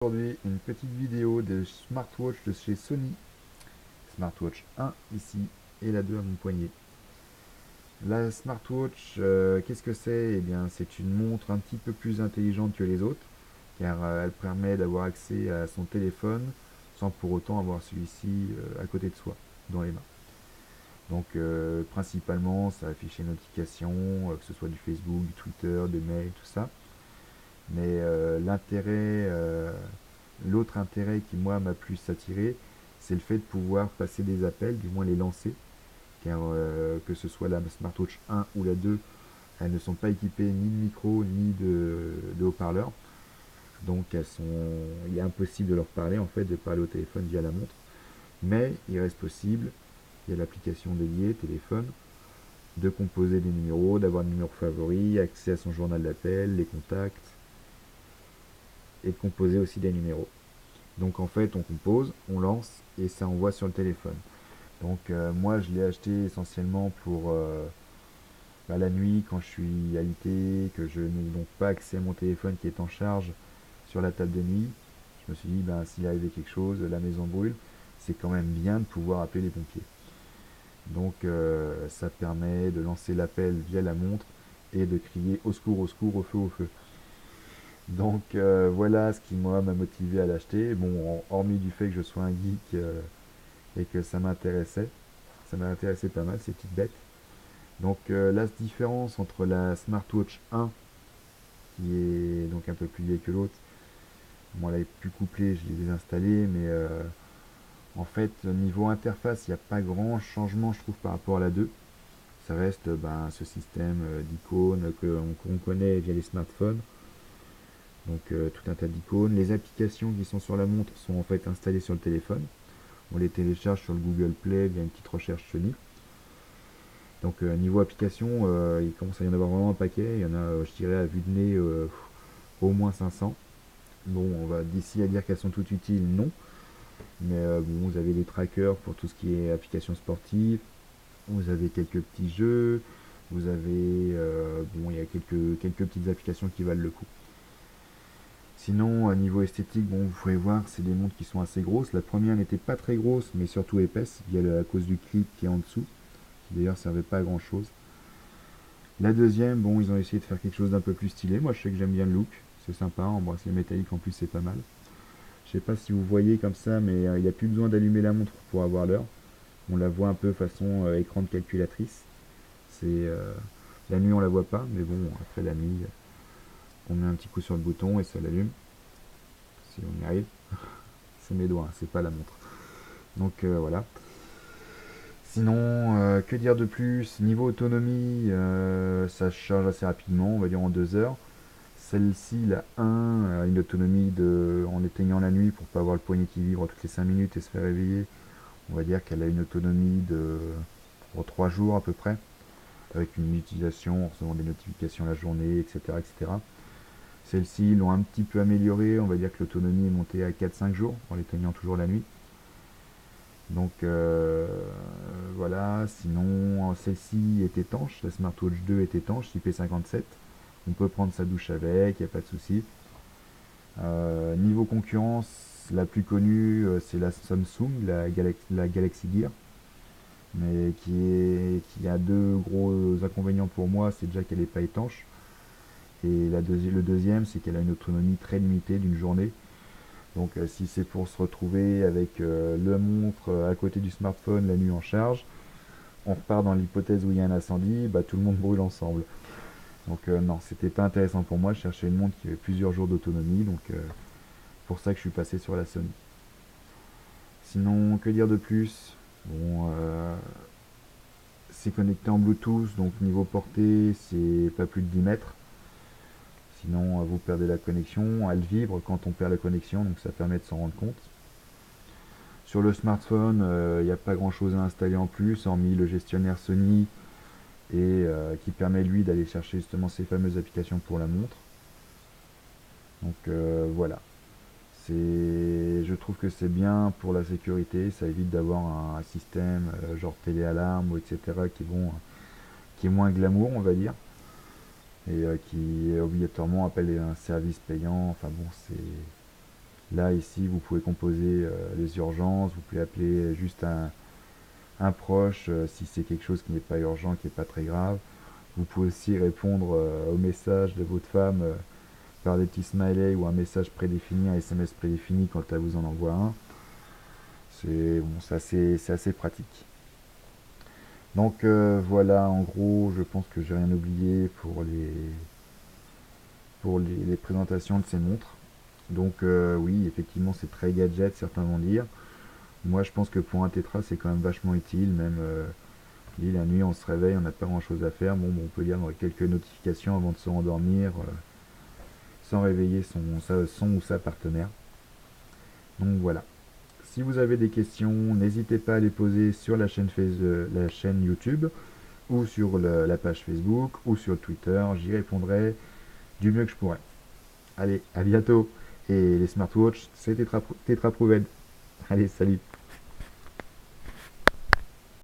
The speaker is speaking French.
Aujourd'hui, une petite vidéo de smartwatch de chez Sony. Smartwatch 1 ici et la 2 à mon poignet. La smartwatch, qu'est-ce que c'est? Eh bien, c'est une montre un petit peu plus intelligente que les autres, car elle permet d'avoir accès à son téléphone sans pour autant avoir celui-ci à côté de soi, dans les mains. Donc, principalement, ça affiche les notifications, que ce soit du Facebook, du Twitter, des mails, tout ça. Mais l'autre intérêt qui moi m'a plus attiré, c'est le fait de pouvoir passer des appels, du moins les lancer, car que ce soit la Smartwatch 1 ou la 2, elles ne sont pas équipées ni de micro ni de haut-parleur. Donc il est impossible de leur parler, en fait, de parler au téléphone via la montre. Mais il reste possible, il y a l'application dédiée, téléphone, de composer des numéros, d'avoir des numéros favoris, accès à son journal d'appel, les contacts, et de composer aussi des numéros. Donc en fait, on compose, on lance et ça envoie sur le téléphone. Donc moi, je l'ai acheté essentiellement pour la nuit quand je suis alité, que je n'ai donc pas accès à mon téléphone qui est en charge sur la table de nuit. Je me suis dit, ben, s'il arrivait quelque chose, la maison brûle, c'est quand même bien de pouvoir appeler les pompiers. Donc ça permet de lancer l'appel via la montre et de crier au secours, au feu, au feu. Donc voilà ce qui moi m'a motivé à l'acheter. Bon, hormis du fait que je sois un geek et que ça m'a intéressé pas mal ces petites bêtes. Donc la différence entre la Smartwatch 1, qui est donc un peu plus vieille que l'autre, moi elle est plus couplée, je l'ai désinstallée, mais en fait niveau interface, il n'y a pas grand changement je trouve par rapport à la 2. Ça reste ce système d'icônes qu'on connaît via les smartphones. Donc tout un tas d'icônes. Les applications qui sont sur la montre sont en fait installées sur le téléphone. On les télécharge sur le Google Play via une petite recherche Sony. Donc niveau application, il commence à y en avoir vraiment un paquet. Il y en a, je dirais, à vue de nez, au moins 500. Bon, on va d'ici à dire qu'elles sont toutes utiles, non. Mais bon, vous avez des trackers pour tout ce qui est applications sportives. Vous avez quelques petits jeux. Vous avez, bon, il y a quelques petites applications qui valent le coup. Sinon, à niveau esthétique, bon, vous pouvez voir, c'est des montres qui sont assez grosses. La première n'était pas très grosse, mais surtout épaisse, à cause du clip qui est en dessous, qui d'ailleurs servait pas à grand chose. La deuxième, bon, ils ont essayé de faire quelque chose d'un peu plus stylé. Moi, je sais que j'aime bien le look, c'est sympa. En bracelet métallique, en plus, c'est pas mal. Je sais pas si vous voyez comme ça, mais il n'y a plus besoin d'allumer la montre pour avoir l'heure. On la voit un peu façon écran de calculatrice. C'est la nuit, on la voit pas, mais bon, après la nuit, on met un petit coup sur le bouton et ça l'allume. Si on y arrive, c'est mes doigts, c'est pas la montre. Donc voilà. Sinon, que dire de plus? Niveau autonomie, ça se charge assez rapidement, on va dire en 2 heures. Celle-ci, la 1, a une autonomie en éteignant la nuit pour pas avoir le poignet qui vibre toutes les 5 minutes et se faire réveiller. On va dire qu'elle a une autonomie pour 3 jours à peu près, avec une utilisation en recevant des notifications la journée, etc. etc. Celle-ci, ils l'ont un petit peu améliorée, on va dire que l'autonomie est montée à 4-5 jours en l'éteignant toujours la nuit. Donc voilà, sinon celle-ci est étanche, la Smartwatch 2 est étanche, IP57. On peut prendre sa douche avec, il n'y a pas de souci. Niveau concurrence, la plus connue c'est la Samsung, la Galaxy Gear, mais qui a deux gros inconvénients pour moi, c'est déjà qu'elle n'est pas étanche. Et le deuxième, c'est qu'elle a une autonomie très limitée d'une journée. Donc si c'est pour se retrouver avec le montre à côté du smartphone la nuit en charge, on repart dans l'hypothèse où il y a un incendie, bah, tout le monde brûle ensemble. Donc non, c'était pas intéressant pour moi, je cherchais une montre qui avait plusieurs jours d'autonomie, donc pour ça que je suis passé sur la Sony. Sinon, que dire de plus? Bon, c'est connecté en Bluetooth, donc niveau portée, c'est pas plus de 10 mètres. Sinon, vous perdez la connexion, elle vibre quand on perd la connexion, donc ça permet de s'en rendre compte. Sur le smartphone, il n'y a pas grand chose à installer en plus, hormis le gestionnaire Sony et qui permet lui d'aller chercher justement ces fameuses applications pour la montre. Donc voilà. Je trouve que c'est bien pour la sécurité, ça évite d'avoir un système genre téléalarme, etc. Qui est moins glamour, on va dire, et qui obligatoirement appelle un service payant. Enfin bon, Là, ici, vous pouvez composer les urgences, vous pouvez appeler juste un proche si c'est quelque chose qui n'est pas urgent, qui n'est pas très grave. Vous pouvez aussi répondre au message de votre femme par des petits smileys ou un message prédéfini, un SMS prédéfini quand elle vous en envoie un. C'est bon, c'est assez pratique. Donc voilà, en gros, je pense que j'ai rien oublié pour les présentations de ces montres. Donc oui, effectivement, c'est très gadget, certains vont dire. Moi, je pense que pour un tétra, c'est quand même vachement utile. Même la nuit, on se réveille, on n'a pas grand-chose à faire. Bon, on peut lire quelques notifications avant de se rendormir, sans réveiller son ou sa partenaire. Donc voilà. Si vous avez des questions, n'hésitez pas à les poser sur la chaîne YouTube ou sur la page Facebook ou sur Twitter. J'y répondrai du mieux que je pourrai. Allez, à bientôt. Et les smartwatches, c'est Tetra Proven. Allez, salut.